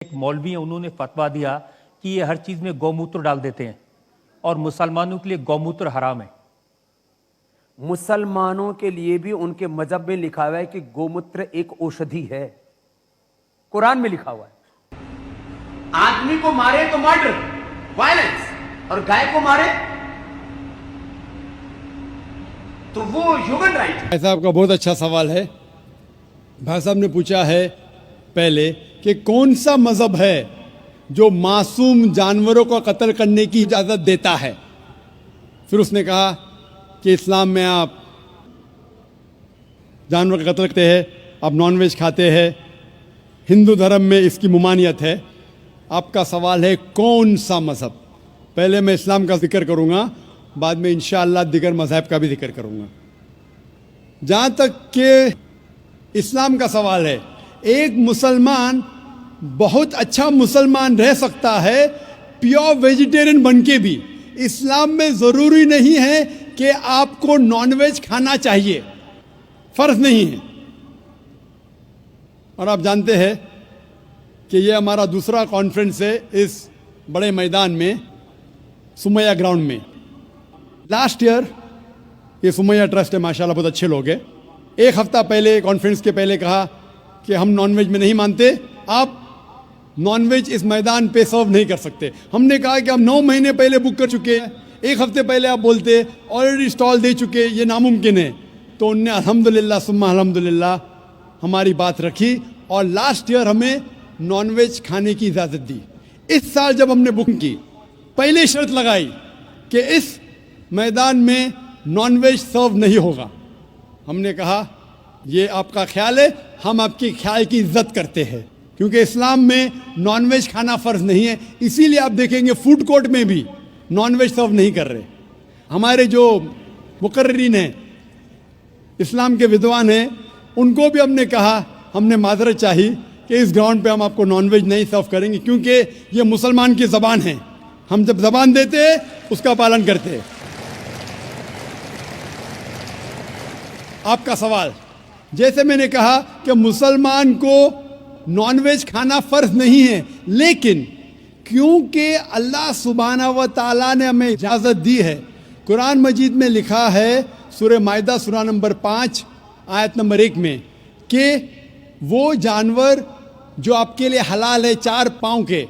एक मौलवी है, उन्होंने फतवा दिया कि ये हर चीज में गौमूत्र डाल देते हैं और मुसलमानों के लिए गौमूत्र हराम है। मुसलमानों के लिए भी उनके मजहब में लिखा हुआ है कि गोमूत्र एक औषधि है, कुरान में लिखा हुआ है। आदमी को मारे तो मर्डर, वायलेंस, और गाय को मारे तो वो ह्यूमन राइट है। भाई साहब का बहुत अच्छा सवाल है। भाई साहब ने पूछा है पहले कि कौन सा मजहब है जो मासूम जानवरों को कत्ल करने की इजाज़त देता है। फिर उसने कहा कि इस्लाम में आप जानवर का कत्ल करते हैं, आप नॉनवेज खाते हैं, हिंदू धर्म में इसकी मुमानियत है। आपका सवाल है कौन सा मज़हब। पहले मैं इस्लाम का जिक्र करूँगा, बाद में इंशाअल्लाह दिगर मज़हब का भी जिक्र करूँगा। जहाँ तक कि इस्लाम का सवाल है, एक मुसलमान बहुत अच्छा मुसलमान रह सकता है प्योर वेजिटेरियन बन के भी। इस्लाम में ज़रूरी नहीं है कि आपको नॉनवेज खाना चाहिए, फ़र्ज नहीं है। और आप जानते हैं कि ये हमारा दूसरा कॉन्फ्रेंस है इस बड़े मैदान में, सुमैया ग्राउंड में। लास्ट ईयर ये सुमैया ट्रस्ट है, माशाल्लाह बहुत अच्छे लोग हैं। एक हफ्ता पहले कॉन्फ्रेंस के पहले कहा कि हम नॉनवेज में नहीं मानते, आप नॉनवेज इस मैदान पे सर्व नहीं कर सकते। हमने कहा कि हम 9 महीने पहले बुक कर चुके हैं, एक हफ्ते पहले आप बोलते ऑलरेडी स्टॉल दे चुके, ये नामुमकिन है। तो उनने अल्हम्दुलिल्लाह सुम्मा अल्हम्दुलिल्लाह हमारी बात रखी और लास्ट ईयर हमें नॉनवेज खाने की इजाज़त दी। इस साल जब हमने बुक की, पहले शर्त लगाई कि इस मैदान में नॉनवेज सर्व नहीं होगा। हमने कहा ये आपका ख्याल है, हम आपके ख्याल की इज्जत करते हैं, क्योंकि इस्लाम में नॉनवेज खाना फ़र्ज नहीं है। इसीलिए आप देखेंगे फूड कोर्ट में भी नॉनवेज सर्व नहीं कर रहे। हमारे जो मुकर्रिरीन हैं, इस्लाम के विद्वान हैं, उनको भी हमने कहा, हमने माजरत चाही कि इस ग्राउंड पे हम आपको नॉनवेज नहीं सर्व करेंगे, क्योंकि ये मुसलमान की ज़बान है। हम जब ज़बान देते हैं उसका पालन करते हैं। आपका सवाल, जैसे मैंने कहा कि मुसलमान को नॉनवेज खाना फ़र्ज नहीं है, लेकिन क्योंकि अल्लाह सुब्हानहू व तआला ने हमें इजाज़त दी है, कुरान मजीद में लिखा है सूरह माइदा सूरा नंबर 5 आयत नंबर 1 में कि वो जानवर जो आपके लिए हलाल है, 4 पाँव के,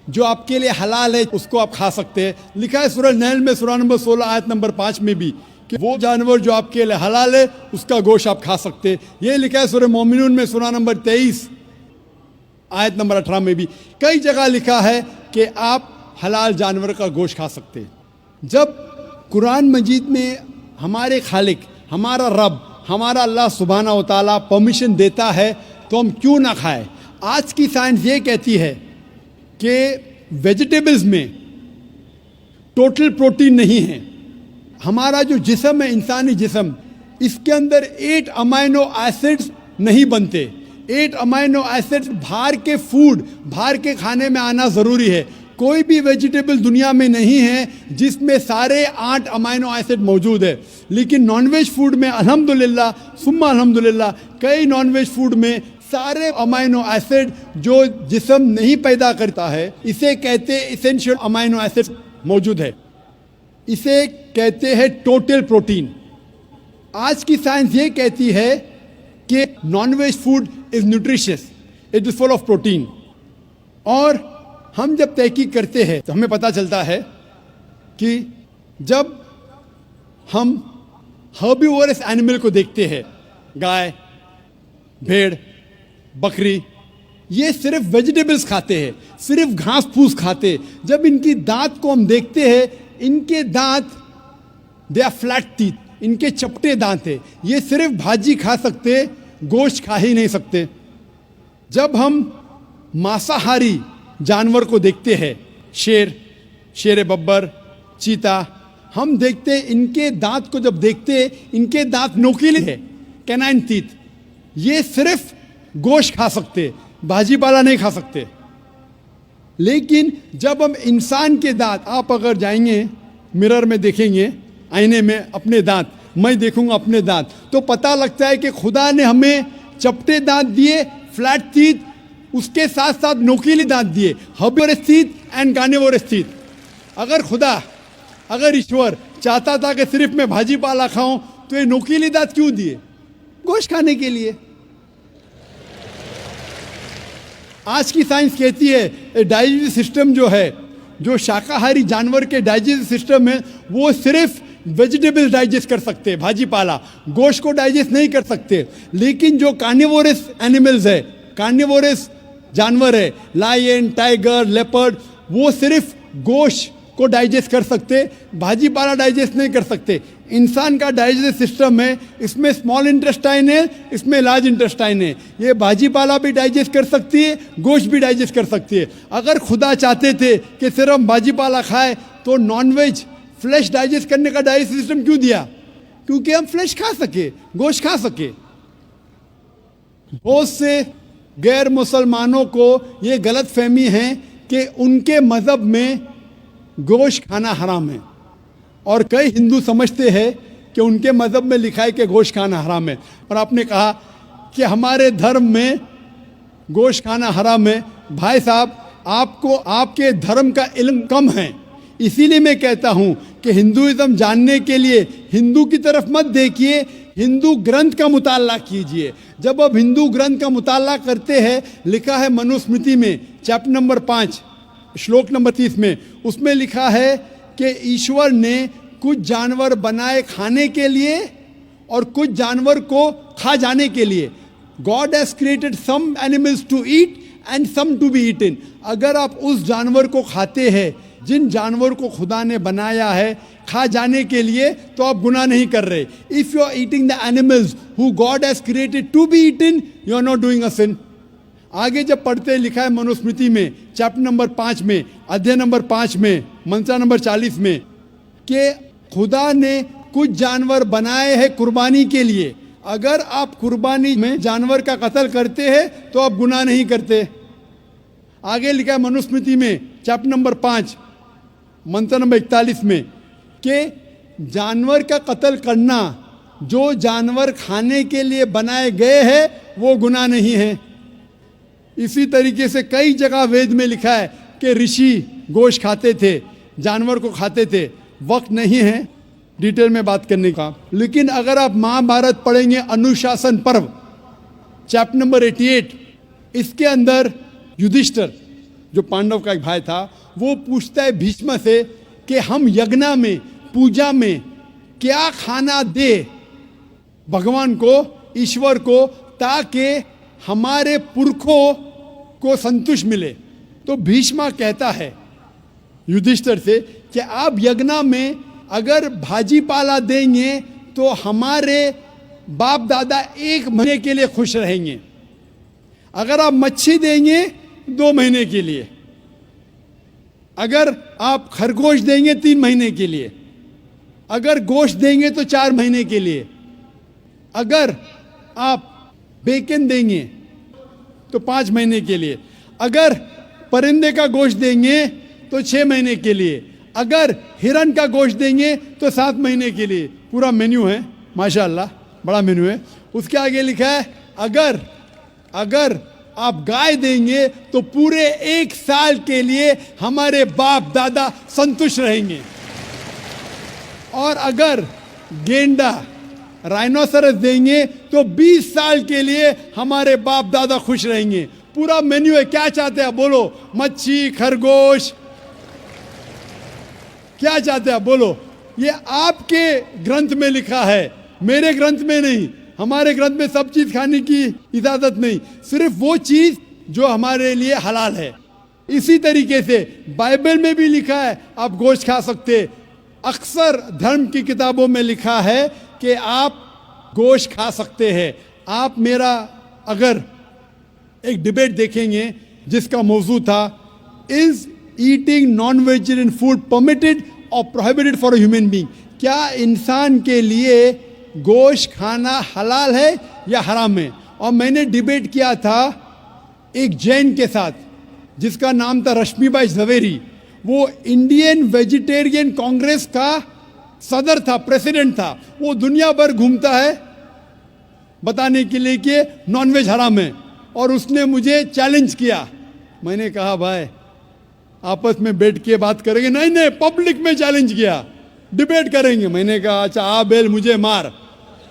जो आपके लिए हलाल है उसको आप खा सकते हैं। लिखा है सूरह नहल में सूरा नंबर 16 आयत नंबर 5 में भी कि वो जानवर जो आपके लिए हलाल है उसका गोश्त आप खा सकते हैं। ये लिखा है सूरह मोमिनून में सूरा नंबर 23 आयत नंबर 18 में भी। कई जगह लिखा है कि आप हलाल जानवर का गोश्त खा सकते हैं। जब कुरान मजीद में हमारे खालिक, हमारा रब, हमारा अल्लाह सुब्हानहू व तआला परमिशन देता है तो हम क्यों ना खाएं। आज की साइंस ये कहती है कि वेजिटेबल्स में टोटल प्रोटीन नहीं है। हमारा जो जिस्म है, इंसानी जिस्म, इसके अंदर 8 अमाइनो एसिड्स नहीं बनते। 8 अमाइनो एसिड्स बाहर के फूड, बाहर के खाने में आना ज़रूरी है। कोई भी वेजिटेबल दुनिया में नहीं है जिसमें सारे 8 अमाइनो एसिड मौजूद है, लेकिन नॉनवेज फूड में अल्हम्दुलिल्लाह सुम्मा अल्हम्दुलिल्लाह कई नॉनवेज फूड में सारे अमाइनो एसिड जो जिस्म नहीं पैदा करता है, इसे कहते हैं इसेंशियल अमाइनो एसिड मौजूद है। इसे कहते हैं टोटल प्रोटीन। आज की साइंस ये कहती है कि nonveg food is nutritious, it is full of protein. और हम जब तहकीक करते हैं तो हमें पता चलता है कि जब हम हर्बीवोरस एनिमल को देखते हैं, गाय, भेड़, बकरी, ये सिर्फ वेजिटेबल्स खाते हैं, सिर्फ घास फूस खाते हैं। जब इनकी दांत को हम देखते हैं, इनके दांत दे आर फ्लैट टीथ, इनके चपटे दांत है। ये सिर्फ भाजी खा सकते, गोश्त खा ही नहीं सकते। जब हम मांसाहारी जानवर को देखते हैं, शेर बब्बर, चीता, हम देखते हैं इनके दांत को जब देखते हैं, इनके दांत नोकीले हैं, कैनाइन टीथ। ये सिर्फ गोश्त खा सकते, भाजी पाला नहीं खा सकते। लेकिन जब हम इंसान के दांत, आप अगर जाएंगे मिरर में देखेंगे, आईने में अपने दांत, मैं देखूंगा अपने दांत, तो पता लगता है कि खुदा ने हमें चपटे दांत दिए, फ्लैट टीथ, उसके साथ साथ नोकीले दांत दिए, herbivores teeth and carnivorous teeth. अगर ईश्वर चाहता था कि सिर्फ मैं भाजी पाला खाऊं तो ये नोकीले दांत क्यों दिए? गोश्त खाने के लिए। आज की साइंस कहती है डाइजेस्टिव सिस्टम जो है, जो शाकाहारी जानवर के डाइजेस्टिव सिस्टम है, वो सिर्फ वेजिटेबल्स डाइजेस्ट कर सकते हैं, भाजी पाला, गोश्त को डाइजेस्ट नहीं कर सकते। लेकिन जो कार्निवोरस एनिमल्स है, कार्निवोरस जानवर है, लायन, टाइगर, लेपर्ड, वो सिर्फ गोश्त को डाइजेस्ट कर सकते, भाजी पाला डाइजेस्ट नहीं कर सकते। इंसान का डाइजेस्टिव सिस्टम है, इसमें स्मॉल इंटेस्टाइन है, इसमें लार्ज इंटेस्टाइन है। ये भाजी पाला भी डाइजेस्ट कर सकती है, गोश्त भी डाइजेस्ट कर सकती है। अगर खुदा चाहते थे कि सिर्फ हम भाजी पाला खाए तो नॉनवेज फ्लैश डाइजेस्ट करने का डाइजेस्टिव सिस्टम क्यों दिया? क्योंकि हम फ्लैश खा सके, गोश्त खा सके। बहुत से गैर मुसलमानों को ये गलत फहमी है कि उनके मज़हब में गोश्त खाना हराम है, और कई हिंदू समझते हैं कि उनके मज़हब में लिखा है कि गोश्त खाना हराम है। और आपने कहा कि हमारे धर्म में गोश्त खाना हराम है। भाई साहब, आपको आपके धर्म का इल्म कम है, इसीलिए मैं कहता हूँ कि हिंदुइज्म जानने के लिए हिंदू की तरफ मत देखिए, हिंदू ग्रंथ का मुताला कीजिए। जब आप हिंदू ग्रंथ का मुताला करते हैं, लिखा है मनुस्मृति में चैप्टर नंबर 5 श्लोक नंबर 30 में, उसमें लिखा है कि ईश्वर ने कुछ जानवर बनाए खाने के लिए और कुछ जानवर को खा जाने के लिए। God has created some animals to eat and some to be eaten. अगर आप उस जानवर को खाते हैं जिन जानवर को खुदा ने बनाया है खा जाने के लिए, तो आप गुनाह नहीं कर रहे। If you are eating the animals who God has created to be eaten, you are not doing a sin. आगे जब पढ़ते लिखा है मनुस्मृति में चैप्टर नंबर 5 में, अध्याय नंबर 5 में, मंत्र नंबर 40 में, कि खुदा ने कुछ जानवर बनाए हैं कुर्बानी के लिए। अगर आप कुर्बानी में जानवर का कत्ल करते हैं तो आप गुनाह नहीं करते। आगे लिखा है मनुस्मृति में चैप्टर नंबर 5 मंत्र नंबर 41 में कि जानवर का कत्ल करना, जो जानवर खाने के लिए बनाए गए हैं, वो गुनाह नहीं है। इसी तरीके से कई जगह वेद में लिखा है कि ऋषि गोश्त खाते थे, जानवर को खाते थे। वक्त नहीं है डिटेल में बात करने का, लेकिन अगर आप महाभारत पढ़ेंगे अनुशासन पर्व चैप्टर नंबर 88, इसके अंदर युधिष्ठिर जो पांडव का एक भाई था, वो पूछता है भीष्म से कि हम यज्ञ में, पूजा में क्या खाना दे भगवान को, ईश्वर को, ताकि हमारे पुरखों को संतुष्ट मिले। तो भीष्म कहता है युधिष्ठिर से कि आप यज्ञ में अगर भाजी पाला देंगे तो हमारे बाप दादा 1 महीने के लिए खुश रहेंगे। अगर आप मच्छी देंगे 2 महीने के लिए, अगर आप खरगोश देंगे 3 महीने के लिए, अगर गोश्त देंगे तो 4 महीने के लिए, अगर आप बेकन देंगे तो 5 महीने के लिए, अगर परिंदे का गोश्त देंगे तो 6 महीने के लिए, अगर हिरन का गोश्त देंगे तो 7 महीने के लिए। पूरा मेन्यू है, माशाल्लाह बड़ा मेन्यू है। उसके आगे लिखा है अगर आप गाय देंगे तो पूरे 1 साल के लिए हमारे बाप दादा संतुष्ट रहेंगे, और अगर गेंडा राइनोसरस देंगे तो 20 साल के लिए हमारे बाप दादा खुश रहेंगे। पूरा मेन्यू है। क्या चाहते हैं बोलो? मच्छी, खरगोश, क्या चाहते हैं बोलो? ये आपके ग्रंथ में लिखा है, मेरे ग्रंथ में नहीं। हमारे ग्रंथ में सब चीज खाने की इजाजत नहीं, सिर्फ वो चीज जो हमारे लिए हलाल है। इसी तरीके से बाइबल में भी लिखा है आप गोश्त खा सकते। अक्सर धर्म की किताबों में लिखा है कि आप गोश्त खा सकते हैं। आप मेरा अगर एक डिबेट देखेंगे जिसका मौजू था is eating non vegetarian food permitted और prohibited for a human being, क्या इंसान के लिए गोश्त खाना हलाल है या हराम है? और मैंने डिबेट किया था एक जैन के साथ जिसका नाम था रश्मिबाई झवेरी। वो इंडियन वेजिटेरियन कांग्रेस का सदर था, प्रेसिडेंट था। वो दुनिया भर घूमता है बताने के लिए कि नॉनवेज हराम है। और उसने मुझे चैलेंज किया। मैंने कहा भाई आपस में बैठ के बात करेंगे। नहीं नहीं, पब्लिक में चैलेंज किया, डिबेट करेंगे। मैंने कहा अच्छा आ बेल मुझे मार।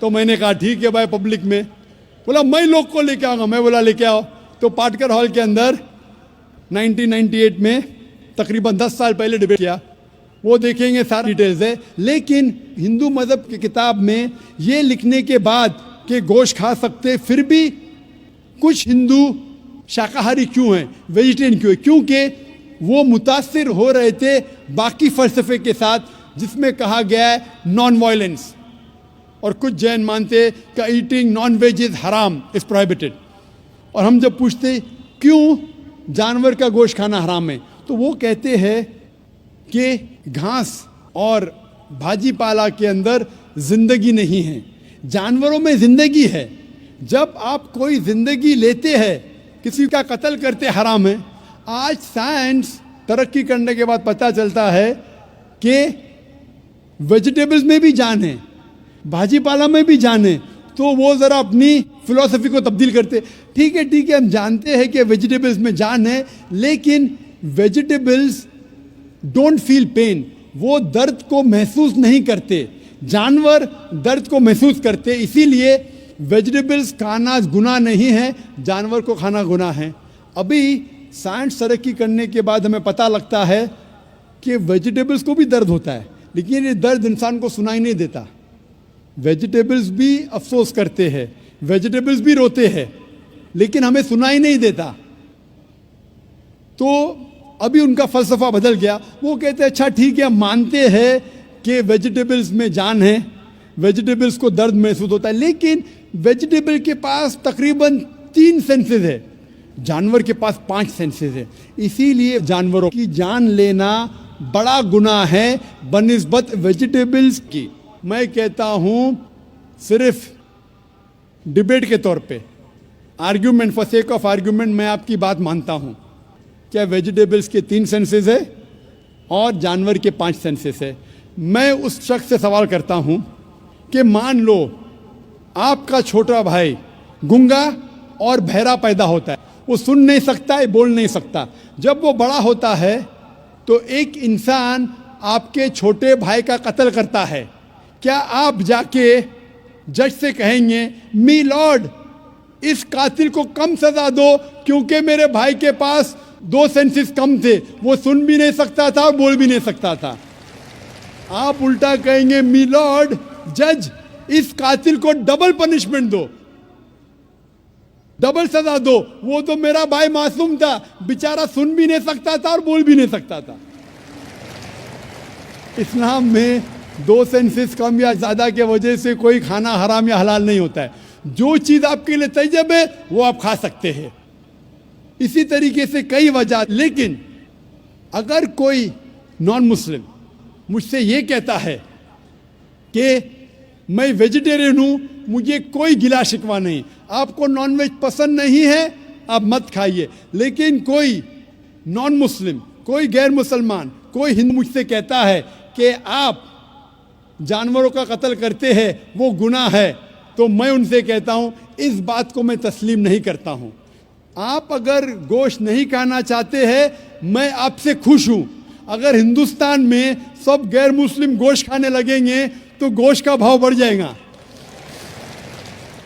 तो मैंने कहा ठीक है भाई, पब्लिक में। बोला मैं लोग को लेके आऊँगा। मैं बोला लेके आओ। तो पाटकर हॉल के अंदर 1998 में तकरीबन 10 साल पहले डिबेट किया। वो देखेंगे, सारी डिटेल्स है। लेकिन हिंदू मज़हब की किताब में ये लिखने के बाद कि गोश्त खा सकते, फिर भी कुछ हिंदू शाकाहारी क्यों हैं, वेजिटेरियन क्यों है? क्योंकि वो मुतासिर हो रहे थे बाकी फ़लसफ़े के साथ, जिसमें कहा गया है नॉन वायलेंस। और कुछ जैन मानते कि ईटिंग नॉन वेज इज़ हराम, इज़ प्रोहिबिटेड। और हम जब पूछते क्यों जानवर का गोश्त खाना हराम है, तो वो कहते हैं कि घास और भाजी पाला के अंदर जिंदगी नहीं है, जानवरों में जिंदगी है। जब आप कोई जिंदगी लेते हैं, किसी का कत्ल करते हराम है। आज साइंस तरक्की करने के बाद पता चलता है कि वेजिटेबल्स में भी जान है, भाजी पाला में भी जान है। तो वो ज़रा अपनी फिलॉसफी को तब्दील करते। ठीक है हम जानते हैं कि वेजिटेबल्स में जान है, लेकिन वेजिटेबल्स डोंट फील पेन, वो दर्द को महसूस नहीं करते। जानवर दर्द को महसूस करते, इसीलिए वेजिटेबल्स खाना गुनाह नहीं है, जानवर को खाना गुनाह है। अभी साइंस तरक्की करने के बाद हमें पता लगता है कि वेजिटेबल्स को भी दर्द होता है, लेकिन ये दर्द इंसान को सुनाई नहीं देता। वेजिटेबल्स भी अफसोस करते हैं, वेजिटेबल्स भी रोते हैं, लेकिन हमें सुनाई नहीं देता। तो अभी उनका फ़लसफ़ा बदल गया। वो कहते हैं अच्छा ठीक है, मानते हैं कि वेजिटेबल्स में जान है, वेजिटेबल्स को दर्द महसूस होता है, लेकिन वेजिटेबल के पास तकरीबन 3 सेंसेस है, जानवर के पास 5 सेंसेस है। इसीलिए जानवरों की जान लेना बड़ा गुनाह है बनिस्बत वेजिटेबल्स की। मैं कहता हूँ सिर्फ डिबेट के तौर पे, argument, for sake of argument, मैं आपकी बात मानता हूँ। क्या वेजिटेबल्स के 3 सेंसेस है और जानवर के 5 सेंसेस है। मैं उस शख्स से सवाल करता हूँ कि मान लो आपका छोटा भाई गूंगा और बहरा पैदा होता है, वो सुन नहीं सकता है, बोल नहीं सकता। जब वो बड़ा होता है तो एक इंसान आपके छोटे भाई का कत्ल करता है, क्या आप जाके जज से कहेंगे मी लॉर्ड इस कातिल को कम सजा दो, क्योंकि मेरे भाई के पास 2 सेंसेस कम थे, वो सुन भी नहीं सकता था और बोल भी नहीं सकता था? आप उल्टा कहेंगे मी लॉर्ड जज इस कातिल को डबल पनिशमेंट दो, डबल सजा दो, वो तो मेरा भाई मासूम था, बेचारा सुन भी नहीं सकता था और बोल भी नहीं सकता था। इस्लाम में 2 सेंसेस कम या ज़्यादा के वजह से कोई खाना हराम या हलाल नहीं होता है। जो चीज़ आपके लिए तैयब है वो आप खा सकते हैं। इसी तरीके से कई वजह। लेकिन अगर कोई नॉन मुस्लिम मुझसे ये कहता है कि मैं वेजिटेरियन हूँ, मुझे कोई गिला शिकवा नहीं, आपको नॉनवेज पसंद नहीं है आप मत खाइए, लेकिन कोई नॉन मुस्लिम, कोई गैर मुसलमान, कोई हिंदू मुझसे कहता है कि आप जानवरों का कत्ल करते हैं वो गुनाह है, तो मैं उनसे कहता हूँ इस बात को मैं तस्लीम नहीं करता हूँ। आप अगर गोश्त नहीं खाना चाहते हैं, मैं आपसे खुश हूँ। अगर हिंदुस्तान में सब गैर मुस्लिम गोश्त खाने लगेंगे तो गोश्त का भाव बढ़ जाएगा।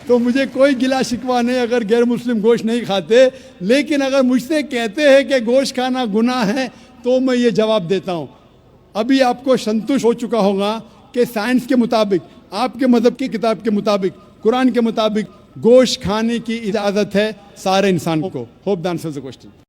तो मुझे कोई गिला शिकवा नहीं अगर गैर मुस्लिम गोश्त नहीं खाते, लेकिन अगर मुझसे कहते हैं कि गोश्त खाना गुनाह है तो मैं ये जवाब देता हूँ। अभी आपको संतुष्ट हो चुका होगा कि साइंस के मुताबिक, आपके मज़हब की किताब के मुताबिक, कुरान के मुताबिक गोश्त खाने की इजाज़त है सारे इंसान को। Hope the answer the question.